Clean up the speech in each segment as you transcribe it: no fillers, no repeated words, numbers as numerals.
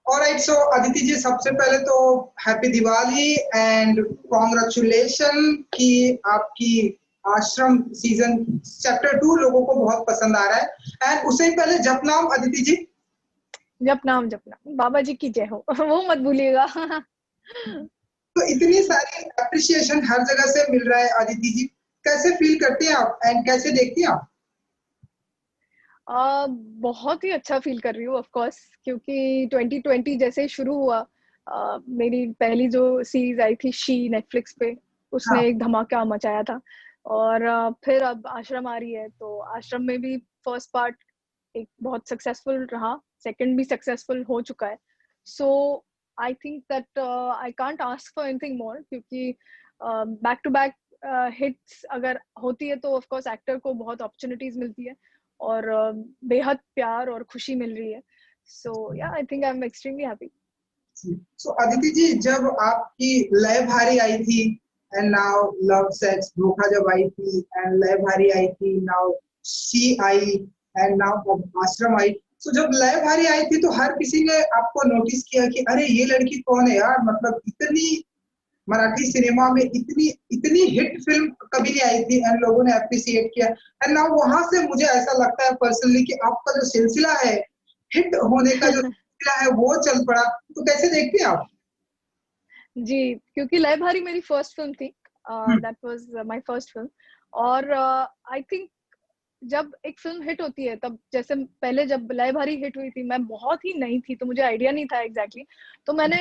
Alright, सो अदिति जी, सबसे पहले तो हैप्पी दिवाली एंड कॉन्ग्रेचुलेशन कि आपकी आश्रम सीजन चैप्टर 2 लोगों को बहुत पसंद आ रहा है। एंड उससे पहले जपनाम अदिति जी। जपनाम जपनाम, बाबा जी की जय हो। वो मत भूलिएगा। तो इतनी सारी अप्रिसिएशन हर जगह से मिल रहा है अदिति जी, कैसे फील करते हैं आप एंड कैसे देखती हैं आप? बहुत ही अच्छा फील कर रही हूँ ऑफ कोर्स, क्योंकि 2020 जैसे ही शुरू हुआ, मेरी पहली जो सीरीज आई थी शी नेटफ्लिक्स पे, उसने हाँ। एक धमाका मचाया था। और फिर अब आश्रम आ रही है, तो आश्रम में भी फर्स्ट पार्ट एक बहुत सक्सेसफुल रहा, सेकंड भी सक्सेसफुल हो चुका है। So I think that I can't ask for anything more, क्योंकि बैक टू बैक हिट्स अगर होती है तो ऑफ कोर्स एक्टर को बहुत अपॉर्चुनिटीज मिलती है और बेहद प्यार और खुशी मिल रही है। So yeah I think I am extremely happy. So Aditi ji, जब आपकी लय भारी आई थी एंड नाउ लव सेक्स धोखा जब आई थी एंड लय भारी आई थी, now she I and now आश्रम आई, तो जब लय भारी आई थी तो हर किसी ने आपको नोटिस किया कि अरे ये लड़की कौन है यार, मतलब इतनी मराठी सिनेमा में इतनी इतनी हिट फिल्म कभी नहीं आई थी एंड लोगों ने अप्रिशिएट किया। एंड नाउ वहां से मुझे ऐसा लगता है पर्सनली कि आपका जो सिलसिला है हिट होने का, जो सिलसिला है वो चल पड़ा। तो कैसे देखते हैं आप? जी, क्योंकि लय भारी मेरी फर्स्ट फिल्म थी, that was my first film. और आई थिंक जब एक फिल्म हिट होती है, तब जैसे पहले जब लय भारी हिट हुई थी, मैं बहुत ही नई थी तो मुझे आइडिया नहीं था एग्जैक्टली। तो मैंने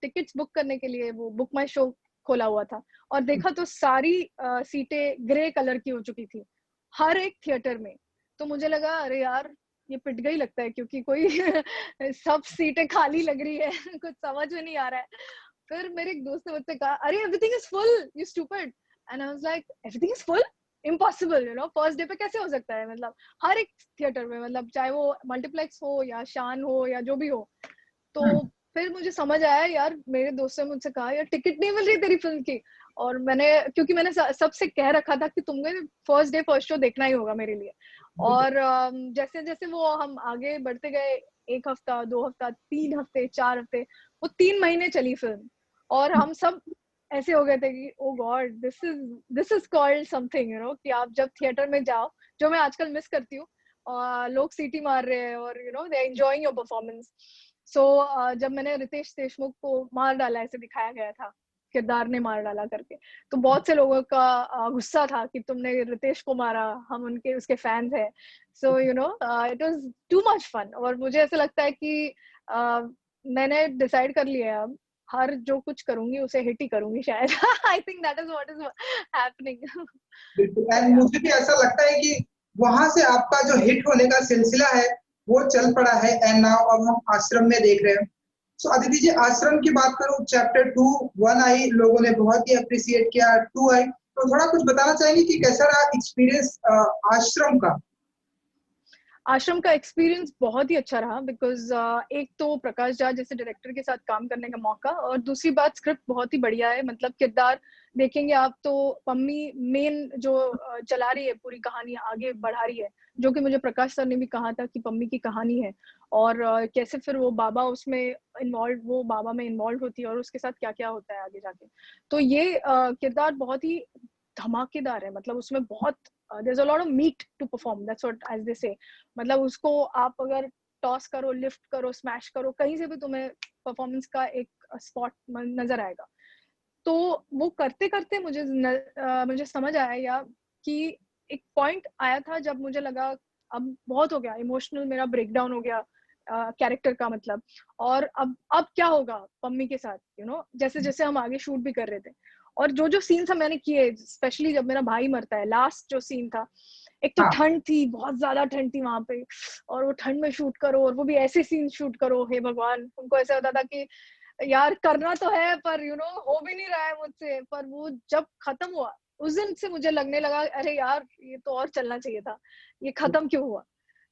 टिकट्स बुक करने के लिए वो बुक माई शो खोला हुआ था और देखा तो सारी सीटें ग्रे कलर की हो चुकी थी हर एक थिएटर में। तो मुझे लगा अरे यार ये पिट गई लगता है, क्योंकि कोई सब सीटें खाली लग रही है। कुछ समझ में नहीं आ रहा है। फिर मेरे एक दोस्त ने मुझसे कहा अरे everything is full, you stupid. And I was like everything is full, impossible, you know, first day पे कैसे हो सकता है, मतलब हर एक थिएटर में, मतलब चाहे वो मल्टीप्लेक्स हो या शान हो या जो भी हो। तो फिर मुझे समझ आया यार, मेरे दोस्त ने मुझसे कहा यार टिकट नहीं मिल रही तेरी फिल्म की। और मैंने, क्योंकि मैंने सबसे कह रखा था कि तुमने फर्स्ट डे फर्स्ट शो देखना ही होगा मेरे लिए। और जैसे जैसे वो हम आगे बढ़ते गए, एक हफ्ता, 2 हफ्ता, 3 हफ्ते, 4 हफ्ते, वो 3 महीने चली फिल्म। और हम सब ऐसे हो गए थे कि oh God, this is called something, you know, कि आप जब थिएटर में जाओ, जो मैं आजकल मिस करती हूँ, लोग सीटी मार रहे हैं और you know they enjoying your performance. So जब मैंने रितेश देशमुख को मार डाला ऐसे दिखाया गया था, किरदार ने मार डाला करके, तो बहुत से लोगों का गुस्सा था कि तुमने रितेश को मारा, हम उनके उसके फैंस हैं। So you know it was too much fun. और मुझे ऐसा लगता है कि मैंने डिसाइड कर लिया है अब, हर जो कुछ करूंगी उसे हिट ही करूंगी शायद। आई think that is what is happening. बिल्कुल, सो एंड या। मुझे भी ऐसा लगता है कि वहां से आपका जो हिट होने का सिलसिला है वो चल पड़ा है एंड नाउ अब हम आश्रम में देख रहे हैं। सो अदिति जी, आश्रम की बात करूं, चैप्टर 2 1 आई, लोगों ने बहुत ही अप्रिशिएट किया, 2 आई, तो थोड़ा कुछ बताना चाहेंगे कि कैसा रहा एक्सपीरियंस आश्रम का? आश्रम का एक्सपीरियंस बहुत ही अच्छा रहा, बिकॉज एक तो प्रकाश झा जैसे डायरेक्टर के साथ काम करने का मौका, और दूसरी बात स्क्रिप्ट बहुत ही बढ़िया है। मतलब किरदार देखेंगे आप तो पम्मी मेन जो चला रही है, पूरी कहानी आगे बढ़ा रही है, जो कि मुझे प्रकाश सर ने भी कहा था कि पम्मी की कहानी है। और कैसे फिर वो बाबा उसमें इन्वॉल्व, वो बाबा में इन्वॉल्व होती है और उसके साथ क्या क्या होता है आगे जाके। तो ये किरदार बहुत ही धमाकेदार है। मतलब उसमें बहुत there's a lot of meat to perform, that's what as they say। मतलब उसको आप अगर टॉस करो, लिफ्ट करो, स्मैश करो, कहीं से भी तुम्हें परफॉर्मेंस का एक स्पॉट नजर आएगा। तो वो करते करते मुझे समझ आया या कि एक पॉइंट आया था जब मुझे लगा अब बहुत हो गया, इमोशनल मेरा ब्रेकडाउन हो गया कैरेक्टर का, मतलब। और अब क्या होगा पम्मी के साथ, यू नो, जैसे जैसे हम आगे शूट भी कर रहे थे, और जो जो सीन्स मैंने किए, स्पेशली जब मेरा भाई मरता है, लास्ट जो सीन था, एक तो हाँ। ठंड थी, बहुत ज्यादा ठंड थी वहां पे, और वो ठंड में शूट करो, और वो भी ऐसे सीन शूट करो, हे भगवान। उनको ऐसा होता था कि यार करना तो है पर यू नो हो भी नहीं रहा है मुझसे। पर वो जब खत्म हुआ उस दिन से मुझे लगने लगा अरे यार ये तो और चलना चाहिए था, ये खत्म क्यों हुआ।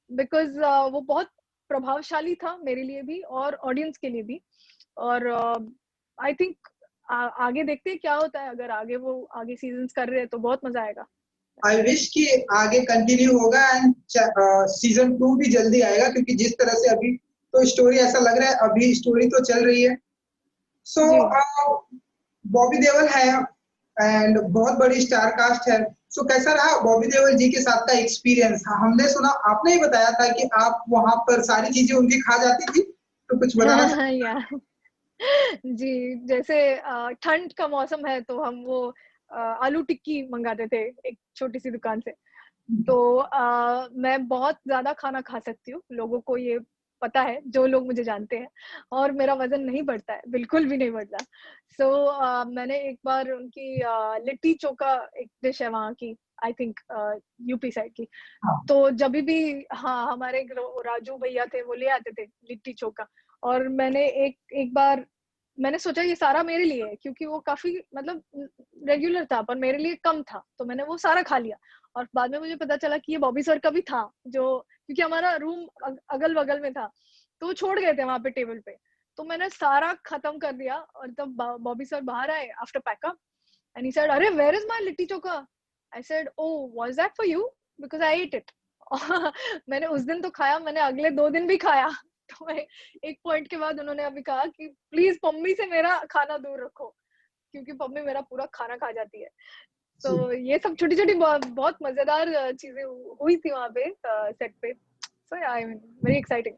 बिकॉज वो बहुत प्रभावशाली था मेरे लिए भी और ऑडियंस के लिए भी। और आई थिंक आगे देखते हैं क्या होता है, अगर आगे वो आगे सीजन्स कर रहे हैं तो बहुत मजा आएगा। आई विश कि आगे कंटिन्यू होगा एंड सीजन 2 भी जल्दी आएगा, क्योंकि जिस तरह से अभी तो स्टोरी ऐसा लग रहा है अभी स्टोरी तो चल रही है। सो जी। बॉबी देओल है एंड बहुत बड़ी स्टार कास्ट है। सो कैसा रहा बॉबी देओल जी के साथ का एक्सपीरियंस? हाँ, हमने सुना, आपने ही बताया था कि आप वहां पर सारी चीजें उनकी खा जाती थी, तो कुछ बताना चाहेंगे? या जी, जैसे ठंड का मौसम है तो हम वो आलू टिक्की मंगाते थे एक छोटी सी दुकान से। तो मैं बहुत ज़्यादा खाना खा सकती हूँ, लोगों को ये पता है, जो लोग मुझे जानते हैं, और मेरा वज़न नहीं बढ़ता है, बिल्कुल भी नहीं बढ़ता। सो मैंने एक बार उनकी लिट्टी चोखा एक डिश है वहाँ की, आई थिंक यूपी साइड की। हाँ। तो जभी भी हाँ, हमारे एक राजू भैया थे, वो ले आते थे लिट्टी चोखा, और मैंने एक एक बार मैंने सोचा ये सारा मेरे लिए है, क्योंकि वो काफ़ी मतलब रेगुलर था, पर मेरे लिए कम था, तो मैंने वो सारा खा लिया। और बाद में मुझे पता चला कि ये बॉबी सर का भी था, जो क्योंकि हमारा रूम अगल-बगल में था, तो वो छोड़ गए थे वहाँ पे टेबल पे। तो मैंने सारा खत्म कर दिया, और तब बॉबी सर बाहर आए after pack up, and he said, "अरे where is my litti chokha?" I said, "oh, was that for you? Because I ate it." मैंने उस दिन तो खाया, मैंने अगले 2 दिन भी खाया। तो एक पॉइंट के बाद उन्होंने अभी कहा कि प्लीज़ पम्मी से मेरा खाना दूर रखो, क्योंकि पम्मी मेरा पूरा खाना खा जाती है। तो जी। ये सब छोटी-छोटी बहुत मज़ेदार चीज़ें हुई थी वहाँ पे सेट पे। So yeah I mean very exciting.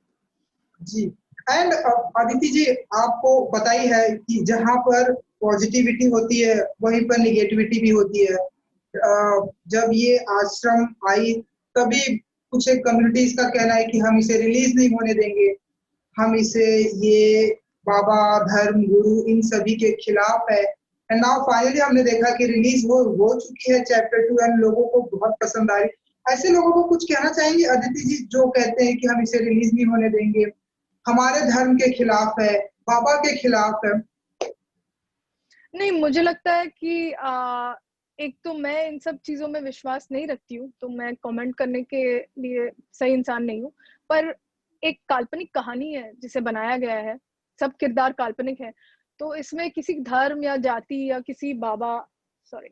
जी। एंड अदिति जी, आपको पता ही है कि जहाँ पर पॉजिटिविटी होती है वहीं पर निगेटिविटी भी होती है। जब ये आश्रम आई तभी कुछ एक कम्युनिटीज का कहना है कि हम इसे रिलीज नहीं होने देंगे, हम इसे, ये बाबा धर्म गुरु इन सभी के खिलाफ है। एंड नाउ फाइनली हमने देखा कि रिलीज हो चुकी है चैप्टर 2 एंड लोगों को बहुत पसंद आई। ऐसे लोगों को कुछ कहना चाहेंगे अदिति जी जो कहते हैं कि हम इसे रिलीज नहीं होने देंगे, हमारे धर्म के खिलाफ है, बाबा के खिलाफ है? नहीं, मुझे लगता है कि एक तो मैं इन सब चीज़ों में विश्वास नहीं रखती हूँ, तो मैं कमेंट करने के लिए सही इंसान नहीं हूँ। पर एक काल्पनिक कहानी है जिसे बनाया गया है, सब किरदार काल्पनिक है, तो इसमें किसी धर्म या जाति या किसी बाबा सॉरी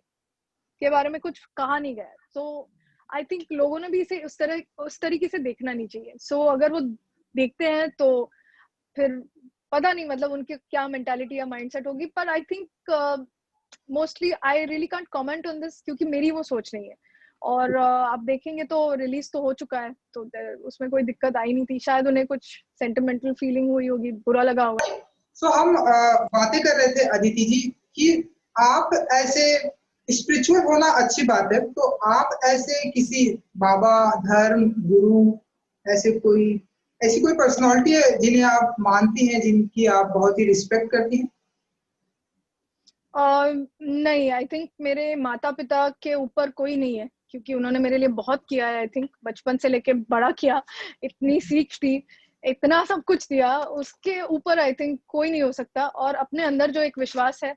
के बारे में कुछ कहा नहीं गया है। सो आई थिंक लोगों ने भी इसे उस तरीके से देखना नहीं चाहिए। सो अगर वो देखते हैं तो फिर पता नहीं मतलब उनकी क्या मेंटालिटी या माइंडसेट होगी, पर I think mostly I really can't comment on this, क्योंकि मेरी वो सोच नहीं है। और आप देखेंगे तो रिलीज तो हो चुका है, तो उसमें कोई दिक्कत आई नहीं थी, शायद उन्हें कुछ सेंटिमेंटल फीलिंग हुई होगी, बुरा लगा होगा। सो हम बातें कर रहे थे अदिति जी कि आप ऐसे, स्पिरिचुअल होना अच्छी बात है, तो आप ऐसे किसी बाबा धर्म गुरु, ऐसे कोई, ऐसी कोई पर्सनालिटी है जिन्हें आप मानती हैं, जिनकी आप बहुत ही रिस्पेक्ट करती हैं? नहीं, आई थिंक मेरे माता-पिता के ऊपर कोई नहीं है, क्योंकि उन्होंने मेरे लिए बहुत किया है, आई थिंक बचपन से लेके बड़ा किया, इतनी सीख दी, इतना सब कुछ दिया, उसके ऊपर आई थिंक कोई नहीं हो सकता। और अपने अंदर जो एक विश्वास है,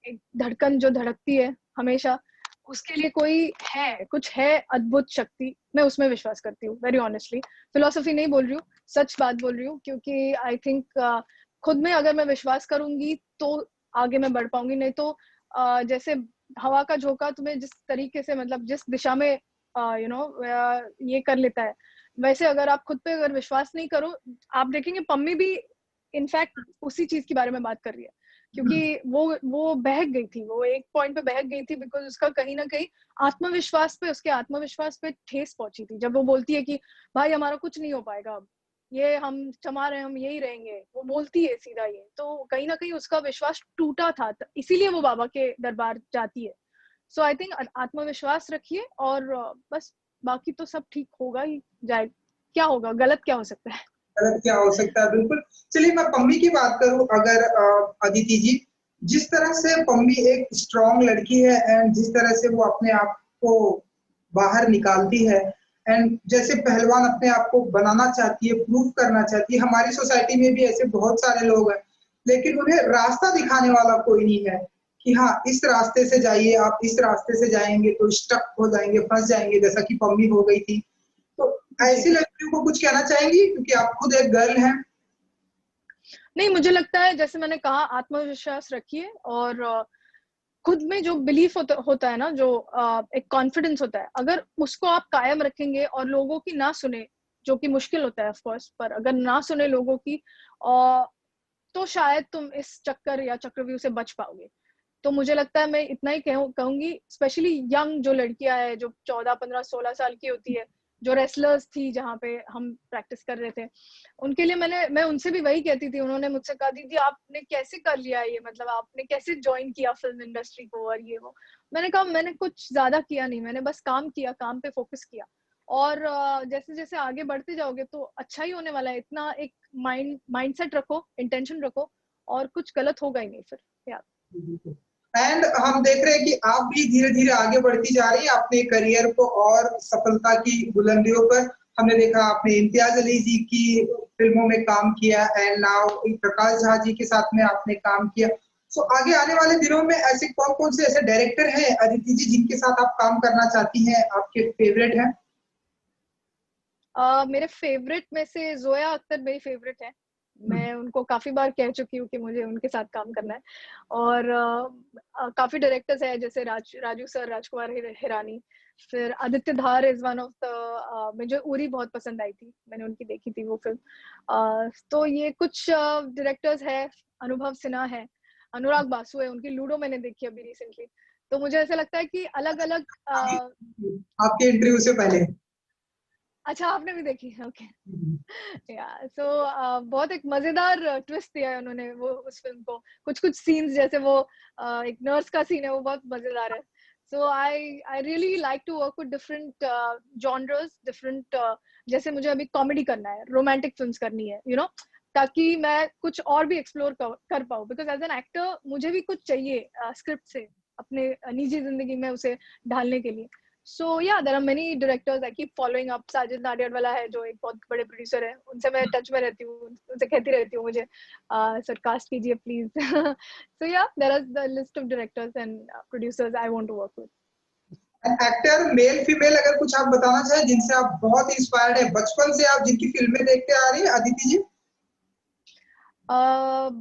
एक धड़कन जो धड़कती है हमेशा, उसके लिए कोई है, कुछ है अद्भुत शक्ति, मैं उसमें विश्वास करती हूँ, वेरी ऑनेस्टली। फिलॉसफी नहीं बोल रही हूँ, सच बात बोल रही हूँ, क्योंकि आई थिंक खुद में अगर मैं विश्वास करूँगी, तो आगे मैं बढ़ पाऊँगी, नहीं तो जैसे हवा का झोंका तुम्हें जिस तरीके से मतलब जिस दिशा में ये कर लेता है, वैसे अगर आप खुद पे अगर विश्वास नहीं करो, आप देखेंगे पम्मी भी इनफैक्ट उसी चीज़ के बारे में बात कर रही है, क्योंकि वो बहक गई थी, वो एक पॉइंट पे बहक गई थी बिकॉज़ उसका कहीं न कहीं उसके आत्मविश्वास पे ठेस पहुँची थी। जब वो बोलती है कि भाई हमारा कुछ नहीं हो पाएगा अब, ये हम क्षमा रहे, हम यही रहेंगे, वो बोलती है सीधा ये, तो कहीं न कहीं उसका विश्वास टूटा था, इसीलिए वो बाबा के दरबार जाती है। सो आई थिंक आत्मविश्वास रखिए, और बस बाकी तो सब ठीक होगा ही जाए, क्या होगा, गलत क्या हो सकता है? गलत क्या हो सकता है, बिल्कुल। चलिए मैं पम्मी की बात करूं अगर, अदिति जी, जिस तरह से पम्मी एक स्ट्रांग लड़की है एंड जिस तरह से वो अपने आप को बाहर निकालती है, एंड जैसे पहलवान अपने आप को बनाना चाहती है, प्रूव करना चाहती है, हमारी सोसाइटी में भी ऐसे बहुत सारे लोग हैं, लेकिन उन्हें रास्ता दिखाने वाला कोई नहीं है कि हाँ इस रास्ते से जाइए, आप इस रास्ते से जाएंगे तो स्टक हो जाएंगे, फंस जाएंगे, जैसा कि पम्मी हो गई थी। तो जी। ऐसी लड़कियों को कुछ कहना चाहेंगी, क्योंकि आप खुद एक गर्ल हैं? नहीं, मुझे लगता है जैसे मैंने कहा, आत्मविश्वास रखिए, और खुद में जो बिलीफ होता है ना, जो एक कॉन्फिडेंस होता है, अगर उसको आप कायम रखेंगे और लोगों की ना सुने, जो कि मुश्किल होता है ऑफ कोर्स, पर अगर ना सुने लोगों की तो शायद तुम इस चक्कर या चक्रव्यूह से बच पाओगे। तो मुझे लगता है मैं इतना ही कहूंगी, स्पेशली यंग जो लड़कियां हैं जो 14, 15, 16 साल की होती है, जो रेसलर्स थी जहाँ पे हम प्रैक्टिस कर रहे थे, उनके लिए मैं उनसे भी वही कहती थी। उन्होंने मुझसे कहा दीदी आपने कैसे कर लिया ये, मतलब आपने कैसे ज्वाइन किया फिल्म इंडस्ट्री को और ये वो। मैंने कहा मैंने कुछ ज्यादा किया नहीं, मैंने बस काम किया, काम पे फोकस किया, और जैसे जैसे आगे बढ़ते जाओगे तो अच्छा ही होने वाला है। इतना एक माइंडसेट रखो, इंटेंशन रखो, और कुछ गलत होगा ही नहीं फिर। यार एंड हम देख रहे हैं कि आप भी धीरे धीरे आगे बढ़ती जा रही है अपने करियर को और सफलता की बुलंदियों पर। हमने देखा आपने इम्तियाज अली जी की फिल्मों में काम किया एंड नाउ प्रकाश झा जी के साथ में आपने काम किया। सो आगे आने वाले दिनों में ऐसे कौन कौन से ऐसे डायरेक्टर हैं अदिति जी जिनके साथ आप काम करना चाहती हैं, आपके फेवरेट हैं? मेरे फेवरेट में से जोया अख्तर मेरी फेवरेट है। मैं उनको काफी बार कह चुकी हूँ कि मुझे उनके साथ काम करना है। और काफी डायरेक्टर्स हैं जैसे राजू सर, राजकुमार हिरानी, फिर आदित्य धार इज वन ऑफ द, मुझे उरी बहुत पसंद आई थी, मैंने उनकी देखी थी वो फिल्म। तो ये कुछ डायरेक्टर्स है, अनुभव सिन्हा है, अनुराग बासु है, उनकी लूडो मैंने देखी अभी रिसेंटली। तो मुझे ऐसा लगता है कि अलग अलग आपके इंटरव्यू से पहले। अच्छा आपने भी देखी, ओके। या सो बहुत एक मजेदार ट्विस्ट दिया है उन्होंने वो उस फिल्म को। कुछ कुछ सीन्स जैसे वो एक नर्स का सीन है, वो बहुत मजेदार है। So I really like to work with different genres, different, जैसे मुझे अभी कॉमेडी करना है, रोमांटिक फिल्म्स करनी है, ताकि मैं कुछ और भी एक्सप्लोर कर पाऊँ, बिकॉज एज एन एक्टर मुझे भी कुछ चाहिए स्क्रिप्ट से अपने निजी जिंदगी में उसे ढालने के लिए। So yeah, there are many directors I keep following up. Sajid Nadiadwala है जो एक बहुत बड़े प्रोड्यूसर है, उनसे मैं टच में रहती हूँ, उनसे कहती रहती हूँ मुझे सर कास्ट कीजिए please. So yeah, there is the list of directors and producers I want to work with. Actor male female अगर कुछ आप बताना चाहें जिनसे आप बहुत इंस्पायर्ड है, बचपन से आप जिनकी फिल्में देखते आ रही है अदिति जी?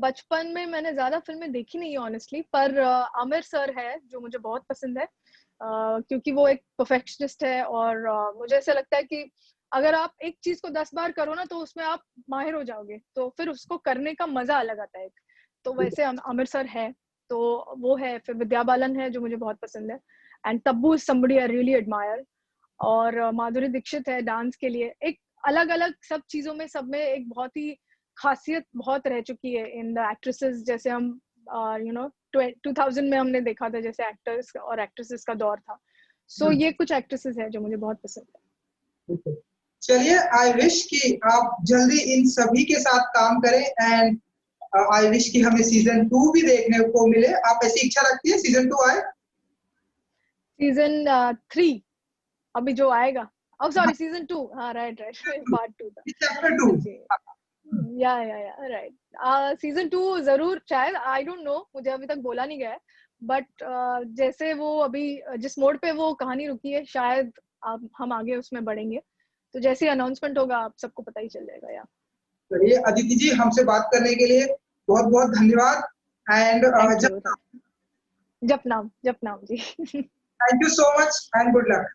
बचपन में मैंने ज्यादा फिल्में देखी नहीं ऑनेस्टली, पर आमिर सर है जो मुझे बहुत पसंद है, क्योंकि वो एक परफेक्शनिस्ट है, और मुझे ऐसा लगता है कि अगर आप एक चीज को 10 बार करो ना तो उसमें आप माहिर हो जाओगे, तो फिर उसको करने का मजा अलग आता है। तो वैसे आमिर सर है, तो वो है। फिर विद्या बालन है जो मुझे बहुत पसंद है, and Tabu is somebody I really admire. और माधुरी दीक्षित है डांस के लिए, एक अलग अलग सब चीजों में, सब में एक बहुत ही खासियत बहुत रह चुकी है इन द एक्ट्रेसेस। जैसे हम 2000 में हमने देखा था जैसे एक्टर्स और एक्ट्रेसेस का दौर था। सो ये कुछ एक्ट्रेसेस है जो मुझे बहुत पसंद है। चलिए, आई विश कि आप जल्दी इन सभी के साथ काम करें एंड आई विश कि हमें सीजन 2 भी देखने को मिले। आप ऐसी इच्छा रखती है सीजन 2 आए? सीजन 3 अभी जो आएगा, oh सॉरी सीजन 2, हाँ राइट पार्ट 2 था, चैप्टर 2। या राइट। सीजन 2 जरूर, शायद, आई डोंट नो, मुझे अभी तक बोला नहीं गया है, बट जैसे वो अभी जिस मोड पे वो कहानी रुकी है, शायद हम आगे उसमें बढ़ेंगे। तो जैसे ही अनाउंसमेंट होगा आप सबको पता ही चल जाएगा। या चलिए अदिति जी, हमसे बात करने के लिए बहुत बहुत धन्यवाद and Japnam ji. Thank you so much and good luck.